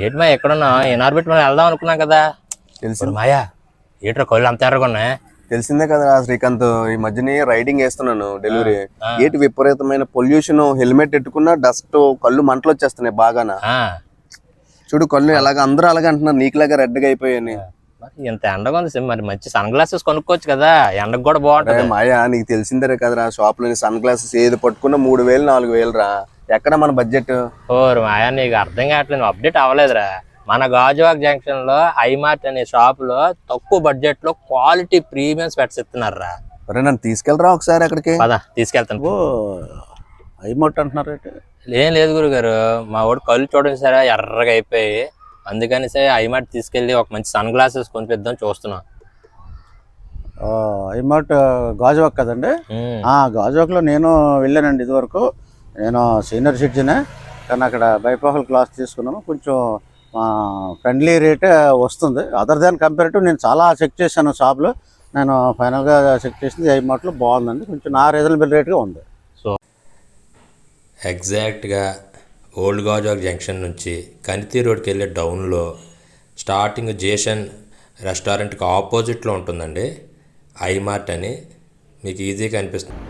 ఏంటి మా ఎక్కడున్నా ఎన్ఆర్బిట్ మనం వెళ్దాం అనుకున్నాం కదా. తెలిసింది మాయా ఏట్రా కళ్ళు అంత ఎర్రగొన్నాయి. తెలిసిందే కదా శ్రీకాంత్, ఈ మధ్యనే రైడింగ్ వేస్తున్నాను డెలివరీ. ఏటి విపరీతమైన పొల్యూషన్, హెల్మెట్ పెట్టుకున్నా డస్ట్, కళ్ళు మంటలు వచ్చేస్తున్నాయి బాగానా. చూడు కళ్ళు ఎలాగ అందరూ అలాగే అంటున్నారు, నీకులాగా రెడ్గా అయిపోయాయని. ఇంత ఎండగా ఉంది మరి మంచి సన్ గ్లాసెస్ కొనుక్కోవచ్చు కదా, ఎండకు కూడా బాగుంటుంది. మాయా నీకు తెలిసిందే కదరా, షాప్ లోని సన్ గ్లాసెస్ ఏది పట్టుకున్నా 3000 4000 రా. ఎక్కడ మన బడ్జెట్? ఓరు మాయా నీకు అర్థం కావట్లేదు, అప్డేట్ అవ్వలేదురా. మన గాజువాక్ జంక్షన్ లో ఐమార్ట్ అనే షాప్ లో తక్కువ బడ్జెట్ లో క్వాలిటీ ప్రీమియం స్పెట్స్ ఇస్తున్నారు రా. నన్ను తీసుకెళ్ళరా ఒకసారి అక్కడికి. పదా తీసుకెళ్తాను. ఐమార్ట్ అంటున్నారు. ఏం లేదు గురుగారు, మా వాడు కళ్ళు చూడండి సరే ఎర్రగా అయిపోయి, అందుకని సరే ఐమార్ట్ తీసుకెళ్ళి ఒక మంచి సన్ గ్లాసెస్ కొనిపిద్దాం చూస్తున్నాం. ఐమార్ట్ గాజువాక్ కదండి. గాజువాక్లో నేను వెళ్ళానండి ఇదివరకు. నేను సీనియర్ సిటిజనే, కానీ అక్కడ బైపాహల్ క్లాస్ తీసుకున్నాను. కొంచెం ఫ్రెండ్లీ రేటే వస్తుంది. అదర్ దాన్ కంపేరిటివ్ నేను చాలా చెక్ చేశాను షాప్లో. నేను ఫైనల్గా చెక్ చేసింది ఐమార్ట్లో బాగుందండి, కొంచెం నా రీజనబుల్ రేట్గా ఉంది. సో ఎగ్జాక్ట్గా ఓల్డ్ గాజువాక్ జంక్షన్ నుంచి కనితి రోడ్కి వెళ్ళే డౌన్లో స్టార్టింగ్ జేషన్ రెస్టారెంట్కి ఆపోజిట్లో ఉంటుందండి ఐమార్ట్ అని. మీకు ఈజీగా అనిపిస్తుంది.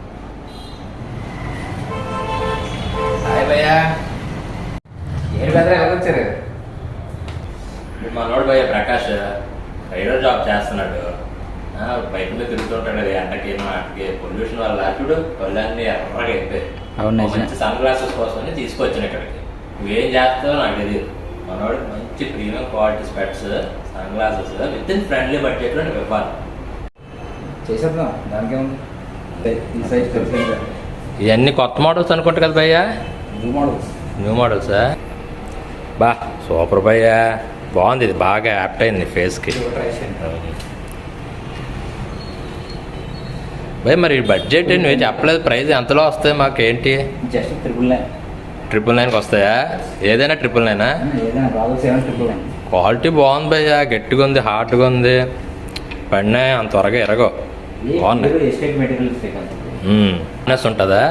మనోడు భయ్య ప్రకాష్ రైడర్ జాబ్ చేస్తున్నాడు, బయట మీద తిరుగుతుంటాడు. అది ఎండకి మాటకి పొల్యూషన్ వల్ల చూడు కళ్ళన్నీ ఎర్రగా అయిపోయి. మంచి సన్ గ్లాసెస్ కోసం తీసుకొచ్చాను ఇక్కడికి. నువ్వేం చేస్తావో నాకు తెలియదు. మనోడు మంచి premium quality specs, sunglasses within friendly బడ్జెట్లో నువ్వు ఇవ్వాలి. చేసేద్దాం, దానికేముంది. ఈ సైజ్ తెలిసింది. ఇవన్నీ కొత్త మోడల్స్ అనుకుంటా కదా భయ్యా? న్యూ మోడల్సా? బా సూపర్ భయ్యా, బాగుంది. ఇది బాగా యాప్ట్ అయింది ఫేస్కి. భయ్ మరి బడ్జెట్ నువ్వు చెప్పలేదు, ప్రైస్ ఎంతలో వస్తాయి మాకు? ఏంటి జస్ట్ 999 వస్తాయా? ఏదైనా 999? క్వాలిటీ బాగుంది భయ్యా, గట్టిగా ఉంది, హార్డ్గా ఉంది, పడినా అంత త్వరగా ఎరగో. బాగున్నాయి. ఉంటుందా?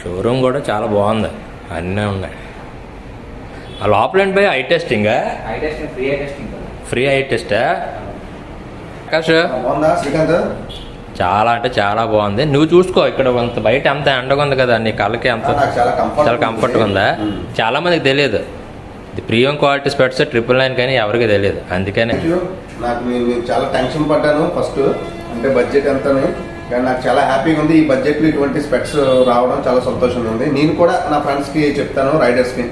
షోరూమ్ కూడా చాలా బాగుంది, అన్నీ ఉన్నాయి. ఆ లోపల ఏంటి భయ్? ఐ టెస్టింగ్, ఫ్రీ ఐ టెస్టా? ఆకాష్ చాలా అంటే చాలా బాగుంది. నువ్వు చూసుకో, ఇక్కడ కొంత బయట అంత ఎండగా ఉంది కదా, నీ కళ్ళకి అంత చాలా కంఫర్ట్గా ఉందా? చాలా మందికి తెలియదు ఇది ప్రీమియం క్వాలిటీ స్పెట్స్ 999 కానీ ఎవరికి తెలియదు. అందుకనే నాకు నేను చాలా టెన్షన్ పడ్డాను ఫస్ట్, అంటే బడ్జెట్ ఎంతని. కానీ నాకు చాలా హ్యాపీగా ఉంది, ఈ బడ్జెట్లో ఇటువంటి స్పెట్స్ రావడం చాలా సంతోషంగా ఉంది. నేను కూడా నా ఫ్రెండ్స్కి చెప్తాను, రైడర్స్కి